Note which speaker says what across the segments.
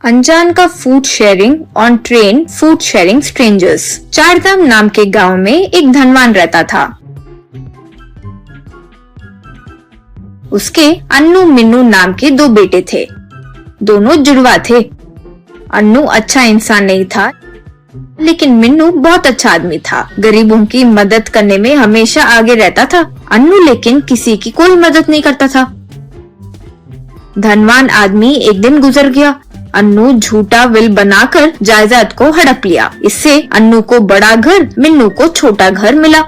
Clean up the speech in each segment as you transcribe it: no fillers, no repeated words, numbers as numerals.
Speaker 1: अनजान का food sharing on train, food sharing strangers. Chardham नाम के गांव में एक धनवान रहता था। उसके अन्नू मिन्नू नाम के दो बेटे थे। दोनों जुड़वा थे। अन्नू अच्छा इंसान नहीं था, लेकिन मिन्नू बहुत अच्छा आदमी था। गरीबों की मदद करने में हमेशा आगे रहता था। अन्नू लेकिन किसी की कोई मदद नहीं करता था। धनवान आदमी एक दिन गुजर गया। अन्नू झूठा विल बनाकर जायदाद को हड़प लिया। इससे अन्नू को बड़ा घर, मिन्नू को छोटा घर मिला।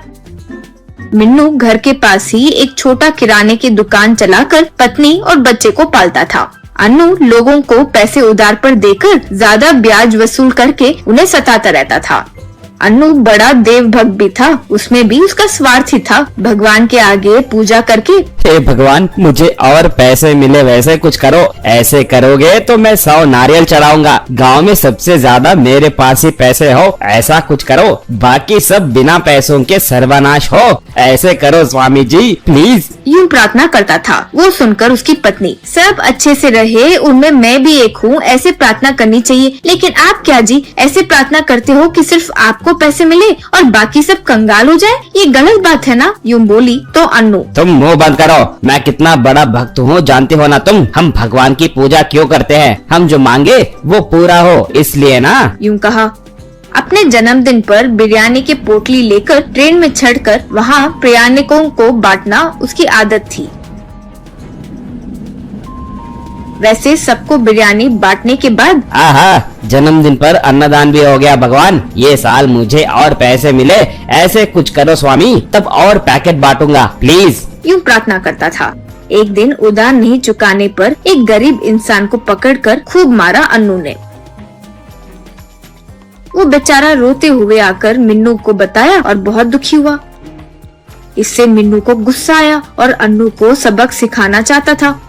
Speaker 1: मिन्नू घर के पास ही एक छोटा किराने की दुकान चलाकर पत्नी और बच्चे को पालता था। अन्नू लोगों को पैसे उधार पर देकर ज्यादा ब्याज वसूल करके उन्हें सताता रहता था। अन्नू बड़ा देव भक्त भी था। उसमें भी उसका स्वार्थ ही था। भगवान के आगे पूजा करके,
Speaker 2: हे भगवान, मुझे और पैसे मिले वैसे कुछ करो। ऐसे करोगे तो मैं 100 नारियल चढ़ाऊंगा। गांव में सबसे ज्यादा मेरे पास ही पैसे हो, ऐसा कुछ करो। बाकी सब बिना पैसों के सर्वनाश हो। ऐसे करो स्वामी जी, प्लीज।
Speaker 1: यूं प्रार्थना करता था। वो सुनकर उसकी पत्नी, सब अच्छे से रहे, उनमें मैं भी एक हूँ, ऐसे प्रार्थना करनी चाहिए। लेकिन आप क्या जी, ऐसे प्रार्थना करते हो कि सिर्फ आपको पैसे मिले और बाकी सब कंगाल हो जाए? ये गलत बात है ना। यूं बोली तो अन्नू,
Speaker 2: तुम मुंह बंद करो। मैं कितना बड़ा भक्त हूँ जानते हो ना तुम। हम भगवान की पूजा क्यों करते हैं? हम जो मांगे वो पूरा हो, इसलिए ना।
Speaker 1: यूं कहा। अपने जन्मदिन पर बिरयानी की पोटली लेकर ट्रेन में चढ़कर वहाँ प्रयाणिकों को बांटना उसकी आदत थी। वैसे सबको बिरयानी बांटने के बाद,
Speaker 2: आहा, जन्मदिन पर अन्नदान भी हो गया भगवान। ये साल मुझे और पैसे मिले, ऐसे कुछ करो स्वामी, तब और पैकेट बांटूंगा प्लीज।
Speaker 1: यूं प्रार्थना करता था। एक दिन उधार नहीं चुकाने पर एक गरीब इंसान को पकड़कर खूब मारा अन्नू ने। वो बेचारा रोते हुए आकर मिन्नू को बताया और बहुत दुखी हुआ। इससे मिन्नू को गुस्सा आया और अन्नू को सबक सिखाना चाहता था।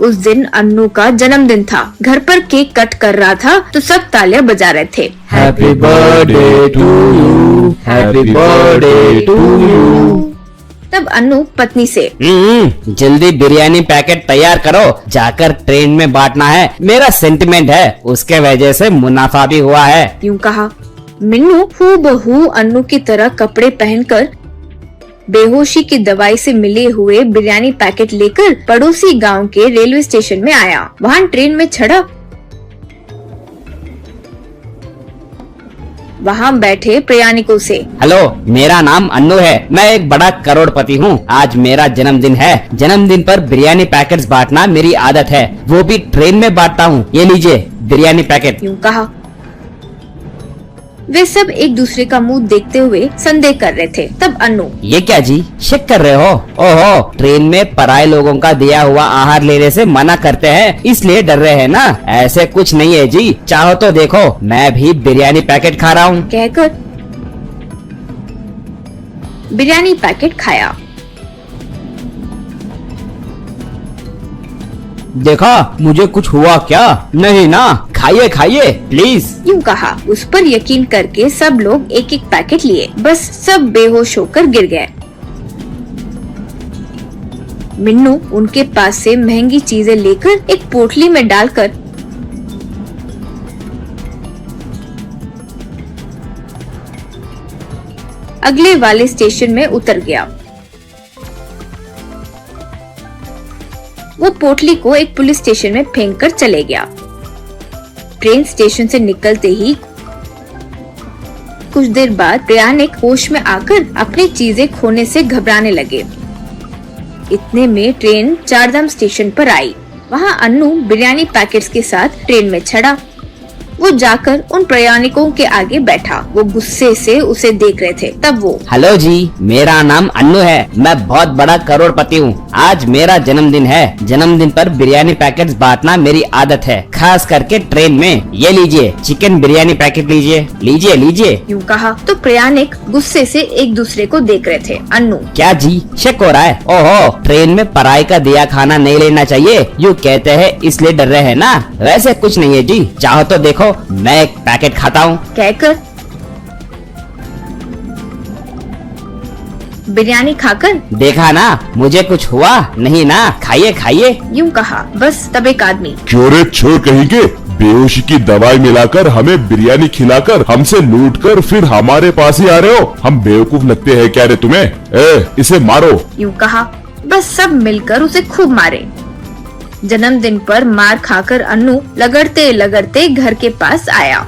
Speaker 1: उस दिन अन्नू का जन्मदिन था। घर पर केक कट कर रहा था तो सब तालियां बजा रहे थे।
Speaker 2: Happy birthday to you, happy birthday to you.
Speaker 1: तब अन्नू पत्नी से,
Speaker 2: जल्दी बिरयानी पैकेट तैयार करो, जाकर ट्रेन में बांटना है। मेरा सेंटिमेंट है, उसके वजह से मुनाफा भी हुआ है।
Speaker 1: यूं कहा। मिन्नू हूबहू अन्नू की तरह कपड़े पहनकर बेहोशी की दवाई से मिले हुए बिरयानी पैकेट लेकर पड़ोसी गांव के रेलवे स्टेशन में आया। वहां ट्रेन में चढ़ा। वहां बैठे प्रयाणिकों से,
Speaker 2: हेलो, मेरा नाम अन्नू है। मैं एक बड़ा करोड़पति हूँ। आज मेरा जन्मदिन है। जन्मदिन पर बिरयानी पैकेट्स बांटना मेरी आदत है, वो भी ट्रेन में बांटता हूँ। ये लीजिए बिरयानी पैकेट।
Speaker 1: यूं कहा। वे सब एक दूसरे का मुंह देखते हुए संदेह कर रहे थे। तब अन्नू,
Speaker 2: ये क्या जी, शक कर रहे हो? ओहो, ट्रेन में पराये लोगों का दिया हुआ आहार लेने से मना करते हैं, इसलिए डर रहे हैं ना? ऐसे कुछ नहीं है जी, चाहो तो देखो, मैं भी बिरयानी पैकेट खा रहा हूँ।
Speaker 1: कहकर बिरयानी पैकेट खाया।
Speaker 2: देखा, मुझे कुछ हुआ क्या? नहीं ना, खाइए खाइए प्लीज।
Speaker 1: यूं कहा। उस पर यकीन करके सब लोग एक एक पैकेट लिए। बस सब बेहोश होकर गिर गए। मिन्नू उनके पास से महंगी चीजें लेकर एक पोटली में डालकर अगले वाले स्टेशन में उतर गया। वो पोटली को एक पुलिस स्टेशन में फेंक कर चले गया। ट्रेन स्टेशन से निकलते ही कुछ देर बाद प्रयाणिक होश में आकर अपनी चीजें खोने से घबराने लगे। इतने में ट्रेन चारधाम स्टेशन पर आई। वहाँ अन्नू बिरयानी पैकेट्स के साथ ट्रेन में चढ़ा। वो जाकर उन प्रयाणिकों के आगे बैठा। वो गुस्से से उसे देख रहे थे। तब वो,
Speaker 2: हेलो जी, मेरा नाम अन्नू है। मैं बहुत बड़ा करोड़पति हूँ। आज मेरा जन्मदिन है। जन्मदिन पर बिरयानी पैकेट्स बांटना मेरी आदत है, खास करके ट्रेन में। ये लीजिए चिकन बिरयानी पैकेट, लीजिए लीजिए लीजिए।
Speaker 1: यूं कहा तो प्रयाणिक गुस्से से एक दूसरे को देख रहे थे। अन्नू,
Speaker 2: क्या जी, शक हो रहा है? ओहो, ट्रेन में पराई का दिया खाना नहीं लेना चाहिए, यूँ कहते हैं, इसलिए डर रहे हैं ना? वैसे कुछ नहीं है जी, चाहो तो देखो, मैं एक पैकेट खाता हूँ।
Speaker 1: कहकर बिरयानी खाकर,
Speaker 2: देखा ना, मुझे कुछ हुआ नहीं ना, खाइए खाइए।
Speaker 1: यूं कहा। बस तब एक आदमी,
Speaker 3: चोरे चोर कहेंगे, बेहोशी की दवाई मिलाकर हमें बिरयानी खिलाकर हमसे लूटकर फिर हमारे पास ही आ रहे हो। हम बेवकूफ लगते हैं क्या रे तुम्हें? इसे मारो।
Speaker 1: यूं कहा, बस सब मिलकर उसे खूब मारे। जन्मदिन पर मार खाकर अन्नू लगड़ते लगड़ते घर के पास आया।